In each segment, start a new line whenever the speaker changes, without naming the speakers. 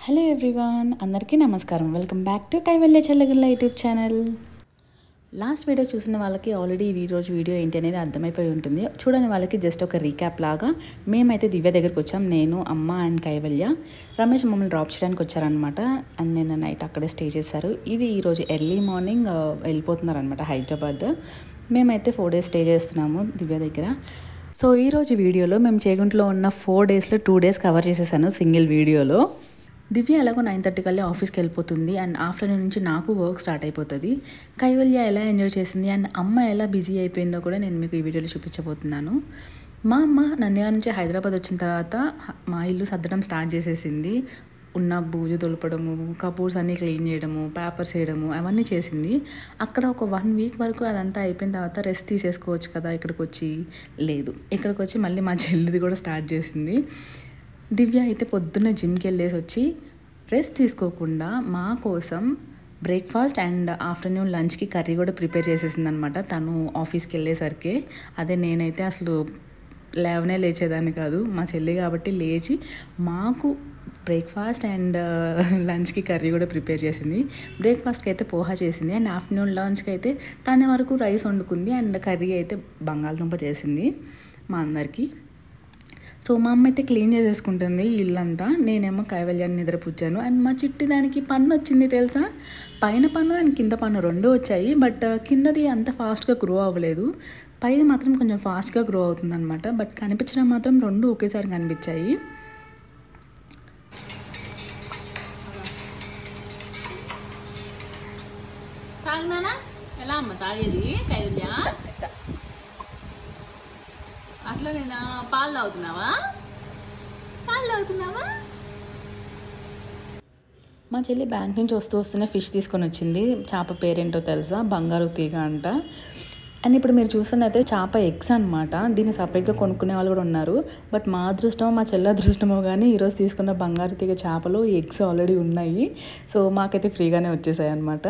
Hello everyone, అందరికీ నమస్కారం. Welcome back to Kaivalya చల్లగుల్ల YouTube channel. Last video చూసిన వాళ్ళకి ఆల్రెడీ ఈరోజు వీడియో ఏంటి అనేది అర్థమైపోయి ఉంటుంది. చూడని వాళ్ళకి జస్ట్ ఒక రీక్యాప్ లాగా మేమైతే దివ్య దగ్గరికి వచ్చాం. నేను, అమ్మ అండ్ కైవల్య. రమేష్ మమ్మల్ని డ్రాప్ చేయడానికి వచ్చారనమాట. అండ్ నిన్న నైట్ అక్కడే స్టే చేశారు. ఇది ఈరోజు ఎర్లీ మార్నింగ్ వెళ్ళిపోతున్నారనమాట హైదరాబాద్. మేమైతే 4 days స్టే చేస్తున్నాము దివ్య దగ్గర. సో ఈరోజు వీడియోలో మేము చేగుంట్లో ఉన్న 4 daysలో 2 days కవర్ చేసేసాను సింగిల్ వీడియోలో. దివ్య ఎలాగో 9:30 కల్లా ఆఫీస్కి వెళ్ళిపోతుంది. అండ్ ఆఫ్టర్నూన్ నుంచి నాకు వర్క్ స్టార్ట్ అయిపోతుంది. కైవల్య ఎలా ఎంజాయ్ చేసింది అండ్ అమ్మ ఎలా బిజీ అయిపోయిందో కూడా నేను మీకు ఈ వీడియోలో చూపించబోతున్నాను. మా అమ్మ నంద్యాల నుంచి హైదరాబాద్ వచ్చిన తర్వాత మా ఇల్లు సర్దడం స్టార్ట్ చేసేసింది. ఉన్న బూజు తొలపడము, కబోర్డ్స్ అన్నీ క్లీన్ చేయడము, పేపర్స్ వేయడము అవన్నీ చేసింది. అక్కడ ఒక 1 week వరకు అదంతా అయిపోయిన తర్వాత రెస్ట్ తీసేసుకోవచ్చు కదా ఇక్కడికి వచ్చి. లేదు, ఇక్కడికి వచ్చి మళ్ళీ మా చెల్లిది కూడా స్టార్ట్ చేసింది. దివ్య అయితే పొద్దున్న జిమ్కి వెళ్ళేసి వచ్చి రెస్ట్ తీసుకోకుండా మా కోసం బ్రేక్ఫాస్ట్ అండ్ ఆఫ్టర్నూన్ లంచ్కి కర్రీ కూడా ప్రిపేర్ చేసేసింది అనమాట తను ఆఫీస్కి వెళ్ళేసరికి. అదే నేనైతే అసలు లేచేదాన్ని కాదు. మా చెల్లి కాబట్టి లేచి మాకు బ్రేక్ఫాస్ట్ అండ్ లంచ్కి కర్రీ కూడా ప్రిపేర్ చేసింది. బ్రేక్ఫాస్ట్కి అయితే పోహా చేసింది అండ్ ఆఫ్టర్నూన్ లంచ్కి అయితే తన వరకు రైస్ వండుకుంది అండ్ కర్రీ అయితే బంగాళదుంప చేసింది మా అందరికీ. సో మా అమ్మ అయితే క్లీన్ చేసేసుకుంటుంది ఇల్లంతా. నేనేమో కైవల్యాన్ని నిద్రపుచ్చాను. అండ్ మా చిట్టి దానికి పన్ను వచ్చింది తెలుసా. పైన పన్ను అండ్ కింద పన్ను 2 వచ్చాయి. బట్ కిందది అంత ఫాస్ట్గా గ్రో అవ్వలేదు. పైది మాత్రం కొంచెం ఫాస్ట్గా గ్రో అవుతుంది అనమాట. బట్ కనిపించడం మాత్రం 2 ఒకేసారి కనిపించాయి.
తాగినానా? ఎలా అమ్మ తాగేది కైవల్య? అట్లా నేను పాలు తాగుతున్నావా?
మా చెల్లి బ్యాంక్ నుంచి వస్తూనే ఫిష్ తీసుకొని వచ్చింది. చేప పేరేంటో తెలుసా? బంగారు తీగ అంట. అండ్ ఇప్పుడు మీరు చూస్తున్నైతే చేప ఎగ్స్ అనమాట. దీన్ని సపరేట్గా కొనుక్కునే వాళ్ళు కూడా ఉన్నారు. బట్ మా అదృష్టమో మా చెల్లి అదృష్టమో కానీ ఈరోజు తీసుకున్న బంగారు తీగ చేపలో ఎగ్స్ ఆల్రెడీ ఉన్నాయి. సో మాకైతే ఫ్రీగానే వచ్చేసాయి అనమాట.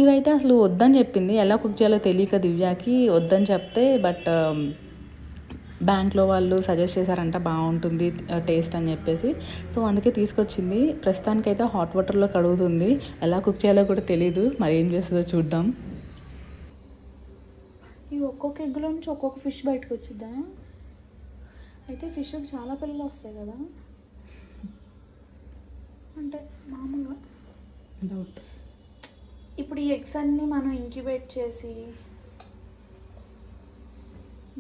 ఇవైతే అసలు వద్దని చెప్పింది. ఎలా కుక్ చేయాలో తెలియక దివ్యాకి వద్దని చెప్తే, బట్ బ్యాంక్లో వాళ్ళు సజెస్ట్ చేశారంట బాగుంటుంది టేస్ట్ అని చెప్పేసి. సో అందుకే తీసుకొచ్చింది. ప్రస్తుతానికైతే హాట్ వాటర్లో కడుగుతుంది. ఎలా కుక్ చేయాలో కూడా తెలీదు. మరి ఏం చేస్తుందో చూద్దాం.
ఈ ఒక్కొక్క ఎగ్గులో నుంచి ఒక్కొక్క ఫిష్ బయటకు వచ్చిద్దా? అయితే ఫిష్ చాలా పిల్లలు వస్తాయి కదా, అంటే మామూలుగా
డౌట్.
ఇప్పుడు ఈ ఎగ్స్ అన్నీ మనం ఇంక్యుబేట్ చేసి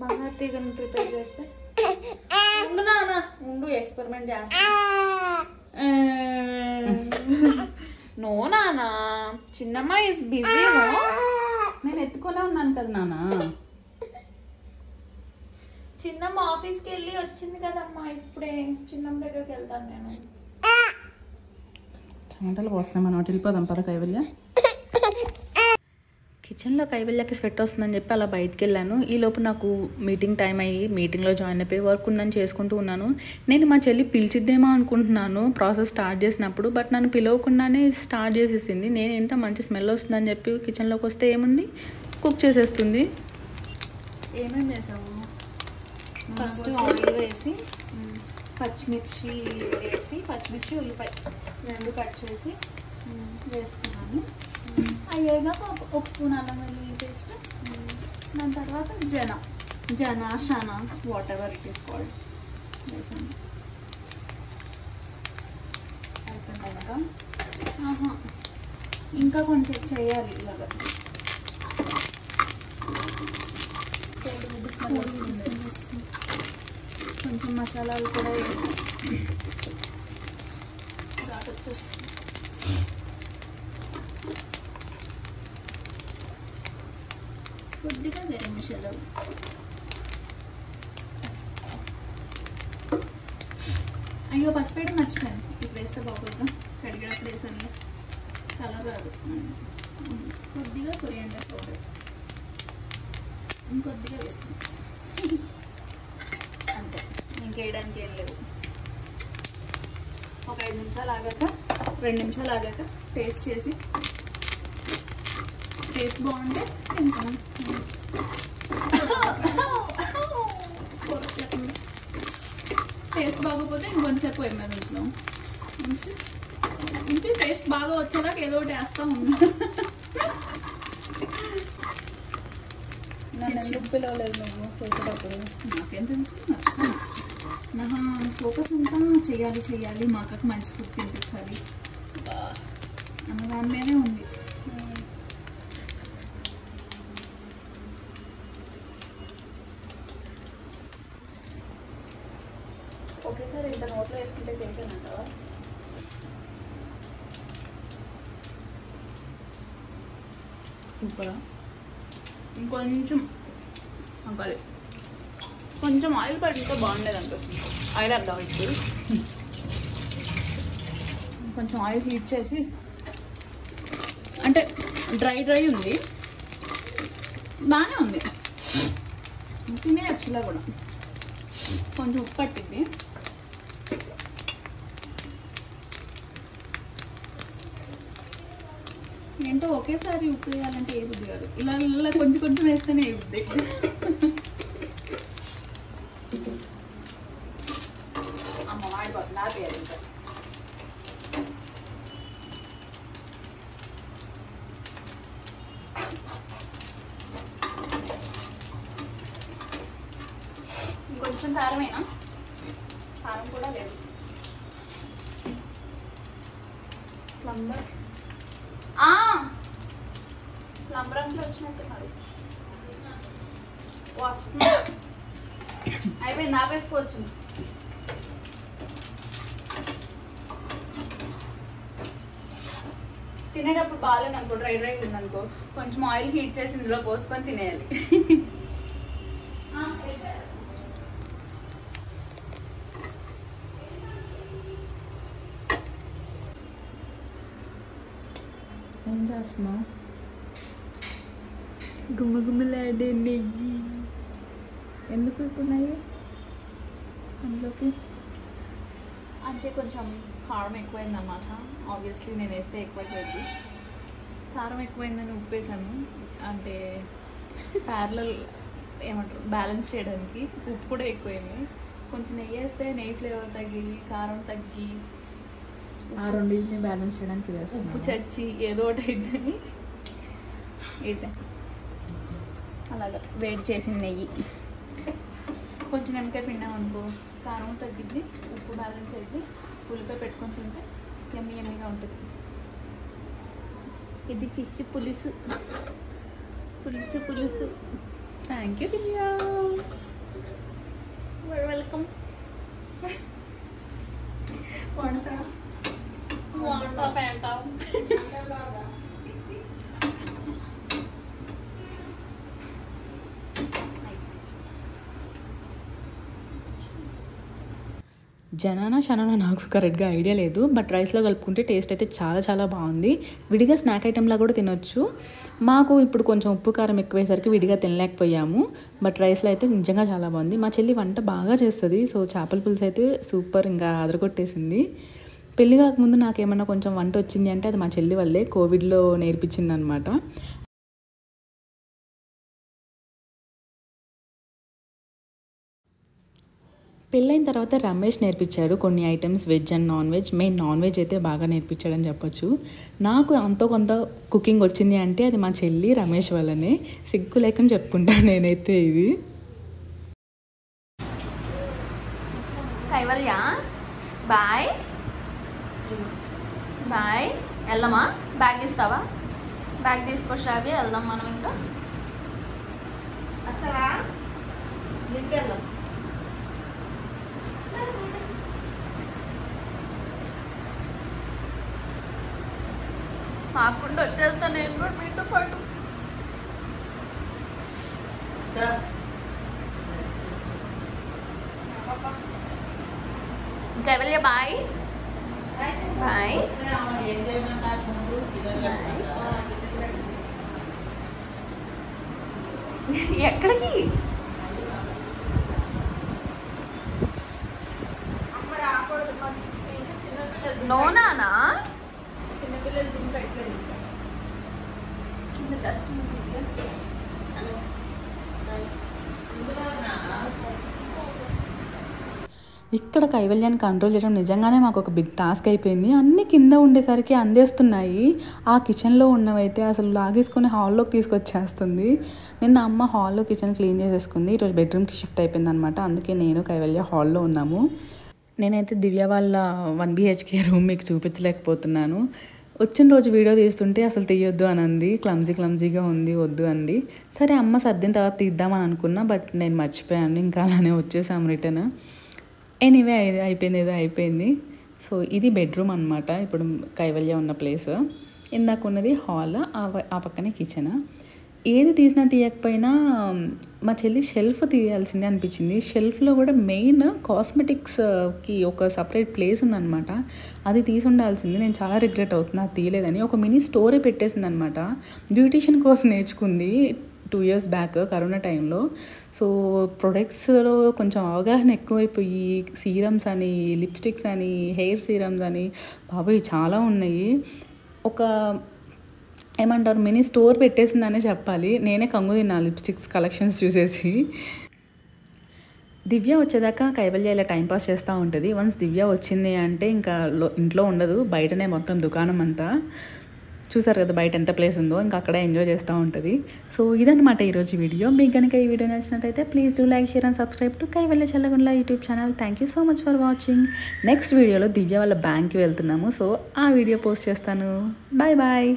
బంగారు తీగను ప్రిపేర్ చేస్తే ఉండు ఎక్స్పెరిమెంట్ చేస్తా. నో నానా, చిన్నమ్మ ఇస్ బిజీ.
నేను ఎత్తుకోలే ఉన్నాను కదా నాన్న.
చిన్నమ్మ ఆఫీస్కి వెళ్ళి వచ్చింది కదమ్మా. ఇప్పుడే చిన్నమ్మ దగ్గరికి వెళ్తాను నేను.
టమాటాలు పోస్తున్నాం, మనం వెళ్ళిపోదాం పద కైవల్య. కిచెన్లో కైవల్యకి స్వెట్ వస్తుందని చెప్పి అలా బయటికి వెళ్ళాను. ఈలోపు నాకు మీటింగ్ టైం అయ్యి మీటింగ్లో జాయిన్ అయిపోయి వర్క్ ఉందని చేసుకుంటూ ఉన్నాను. నేను మా చెల్లి పిలిచిద్దేమో అనుకుంటున్నాను ప్రాసెస్ స్టార్ట్ చేసినప్పుడు. బట్ నన్ను పిలవకుండానే స్టార్ట్ చేసేసింది. నేనేంటో మంచి స్మెల్ వస్తుందని చెప్పి కిచెన్లోకి వస్తే ఏముంది, కుక్ చేసేస్తుంది.
ఏమేమి చేసాము? ఫస్ట్ ఆయిల్ వేసి పచ్చిమిర్చి వేసి, పచ్చిమిర్చి ఉల్లిపాయ 2 కట్ చేసి వేసుకున్నాను. అయ్యాక 1 స్పూన్ అల్లం వెల్లుల్లి పేస్ట్, దాని తర్వాత జనా what ever it is called వేసాను. అయిపోయినాక ఇంకా కొంచెం చేయాలి ఇలాగా. కొంచెం మసాలాలు కూడా వేసి వచ్చేస్తుంది. కొద్దిగా గరం మసాలా, అయ్యో పసుపు వేయడం మర్చిపోయాను. ఇప్పుడు వేస్తే బాగుందా? కడిగేటప్పుడు వేసాను, కలర్ రాదు. కొద్దిగా కొరియాండర్ పౌడర్ ఇంకొద్దిగా వేసుకుంటాం. అంతే, ఇంకేయడానికి ఏం లేవు. ఒక 5 నిమిషాలు ఆగాక 2 నిమిషాలు ఆగాక టేస్ట్ చేసి, టేస్ట్ బాగుంటే తింటాను. టేస్ట్ బాగోపోతే ఇంకొంచెంసేపు ఏమైనా ఉంచుదాం. ఇంటి టేస్ట్ బాగా వచ్చేదాకా ఏదో ఒకటి వేస్తా ఉన్నా.
నన్ను ఎందుకు పిలవలేదు నువ్వు చేసేటప్పుడు?
నాకేం తెలుసు, మర్చిపోయాను. నా ఫోకస్ అంతా చెయ్యాలి మా అక్కకి మంచి ఫుడ్ తినిపించాలి అన్న దాని మీదే ఉంది.
ఒకేసారి ఇంత నోట్లో వేసుకుంటే సేఫ్ అంటావా?
సూపరా. ఇంకొంచెం అవ్వాలి, కొంచెం ఆయిల్ పడితే బాగుండేది అనిపిస్తుంది. ఆయిల్ అర్థం ఇప్పుడు కొంచెం ఆయిల్ హీట్ చేసి, అంటే డ్రై ఉంది, బాగానే ఉంది, తినేయచ్చులా కూడా. కొంచెం ఉప్పు పట్టింది. ఏంటో ఒకేసారి ఉప్పు వేయాలంటే ఏ బుద్ధి కాదు, ఇలా ఇలా కొంచెం కొంచెం వేస్తేనే ఏ బుద్ధి. అమ్మ ఆడిపోతుంది, ఆపేయాలి ఇంకా. ఇంకొంచెం కారమేనా? కారం కూడా లేదు. ప్లంబర్ ప్లంబర్ అంతా వచ్చినట్టున్నారు. వస్తున్నా అయిపోయింది, ఆపేసుకోవచ్చు. తినేటప్పుడు బాగాలేదు అనుకో, డ్రై ఉందనుకో, కొంచెం ఆయిల్ హీట్ చేసి ఇందులో పోసుకొని తినేయాలి.
ఏం చేస్తున్నావు?
గుమ్మగుమ్మలాడే నెయ్యి.
ఎందుకు ఇప్పుడు నెయ్యి అందులోకి?
అంటే కొంచెం కారం ఎక్కువైందన్నమాట. ఆబ్వియస్లీ నేను వేస్తే ఎక్కువైపోయింది. కారం ఎక్కువైందని ఉప్పు వేసాను, అంటే ప్యారలల్ ఏమంటారు బ్యాలెన్స్ చేయడానికి. ఉప్పు కూడా ఎక్కువైంది. కొంచెం నెయ్యి వేస్తే నెయ్యి ఫ్లేవర్ తగ్గి, కారం తగ్గి,
ఆ రెండింటిని బ్యాలెన్స్ చేయడానికి
ఉప్పు చచ్చి ఏదో ఒకటి అయిద్దని వేసాను. అలాగా వేడి చేసిన నెయ్యి కొంచెం నిమ్మకాయ పిండాం అనుకో, కారం తగ్గిద్ది, ఉప్పు బ్యాలెన్స్ అయింది, ఉల్లిపాయ పెట్టుకొని తింటే యమ్మీ యమ్మీగా ఉంటుంది. ఇది ఫిష్ పులుసు. పులుసు. Thank you Divya, welcome. వంట పెంట
జనానా షనానా నాకు కరెక్ట్గా ఐడియా లేదు, బట్ రైస్లో కలుపుకుంటే టేస్ట్ అయితే చాలా చాలా బాగుంది. విడిగా స్నాక్ ఐటెంలా కూడా తినొచ్చు. మాకు ఇప్పుడు కొంచెం ఉప్పు కారం ఎక్కువేసరికి విడిగా తినలేకపోయాము, బట్ రైస్లో అయితే నిజంగా చాలా బాగుంది. మా చెల్లి వంట బాగా చేస్తుంది, సో చేపల పులుసు అయితే సూపర్, ఇంకా అదరగొట్టేసింది. పెళ్ళి కాకముందు నాకేమన్నా కొంచెం వంట వచ్చింది అంటే అది మా చెల్లి వల్లే, కోవిడ్లో నేర్పించింది అనమాట. పెళ్ళైన తర్వాత రమేష్ నేర్పించాడు కొన్ని items, veg and non veg. Main non veg అయితే బాగా నేర్పించాడని చెప్పొచ్చు. నాకు అంతో కొంత కుకింగ్ వచ్చింది అంటే అది మా చెల్లి రమేష్ వల్లనే, సిగ్గు లేకని చెప్పుకుంటాను నేనైతే. ఇది
కైవల్య బాయ్ బాయ్. వెళ్దామా? బ్యాగ్ ఇస్తావా? బ్యాగ్ తీసుకొచ్చావి, వెళ్దాం మనం. ఇంకా
వస్తావా? వెళ్దాం.
మాకుండా వచ్చేస్తా నేను కూడా మీతో పాటు. Kaivalya bye bye. ఎక్కడికి? నోనానా?
చిన్నపిల్లలు జిమ్ పెట్టలేదు.
కింద డస్ట్
ఇక్కడ కైవల్యాన్ని కంట్రోల్ చేయడం నిజంగానే మాకు ఒక బిగ్ టాస్క్ అయిపోయింది. అన్నీ కింద ఉండేసరికి అందేస్తున్నాయి. ఆ కిచెన్లో ఉన్నవైతే అసలు లాగేసుకొని హాల్లోకి తీసుకొచ్చేస్తుంది. నిన్న అమ్మ హాల్లో కిచెన్ క్లీన్ చేసేసుకుంది. ఈరోజు బెడ్రూమ్కి షిఫ్ట్ అయిపోయింది అనమాట. అందుకే నేను కైవల్య హాల్లో ఉన్నాము. నేనైతే దివ్య వాళ్ళ 1 BHK రూమ్ మీకు చూపించలేకపోతున్నాను. వచ్చిన రోజు వీడియో తీస్తుంటే అసలు తీయొద్దు అని అంది. క్లమ్జీగా ఉంది, వద్దు అంది. సరే అమ్మ సర్దిన తర్వాత తీద్దామని అనుకున్నా, బట్ నేను మర్చిపోయాను. ఇంకా అలానే వచ్చేసాము రిటర్న్. ఎనీవే అయిపోయింది. సో ఇది బెడ్రూమ్ అనమాట. ఇప్పుడు కైవల్య ఉన్న ప్లేస్. ఇందాక ఉన్నది హాల్, ఆ పక్కనే కిచెన్. ఏది తీసినా తీయకపోయినా మా చెల్లి షెల్ఫ్ తీయాల్సిందే అనిపించింది. షెల్ఫ్లో కూడా మెయిన్ కాస్మెటిక్స్కి ఒక సపరేట్ ప్లేస్ ఉందన్నమాట. అది తీసి ఉండాల్సింది. నేను చాలా రిగ్రెట్ అవుతున్నా అది తీయలేదని. ఒక మినీ స్టోరే పెట్టేసింది అనమాట. బ్యూటీషియన్ కోర్స్ నేర్చుకుంది 2 years బ్యాక్ కరోనా టైంలో. సో ప్రొడక్ట్స్లో కొంచెం అవగాహన ఎక్కువైపోయి సీరమ్స్ అని, లిప్స్టిక్స్ అని, హెయిర్ సీరమ్స్ అని బాబోయ్ చాలా ఉన్నాయి. ఒక ఏమంటారు మినీ స్టోర్ పెట్టేసిందనే చెప్పాలి. నేనే కంగు తిన్నా లిప్స్టిక్స్ కలెక్షన్స్ చూసేసి. దివ్య వచ్చేదాకా కైవల్య ఇలా టైంపాస్ చేస్తూ ఉంటుంది. వన్స్ దివ్య వచ్చింది అంటే ఇంకా ఇంట్లో ఉండదు, బయటనే మొత్తం దుకాణం అంతా. చూసారు కదా బయట ఎంత ప్లేస్ ఉందో, ఇంకా అక్కడే ఎంజాయ్ చేస్తూ ఉంటుంది. సో ఇదన్నమాట ఈరోజు వీడియో. మీకు కనుక ఈ వీడియో నచ్చినట్టయితే please do like, share and subscribe to Kaivalya Challagundla YouTube channel. Thank you so much for watching. Next వీడియోలో దివ్య వాళ్ళ బ్యాంక్కి వెళ్తున్నాము. సో ఆ వీడియో పోస్ట్ చేస్తాను. బాయ్.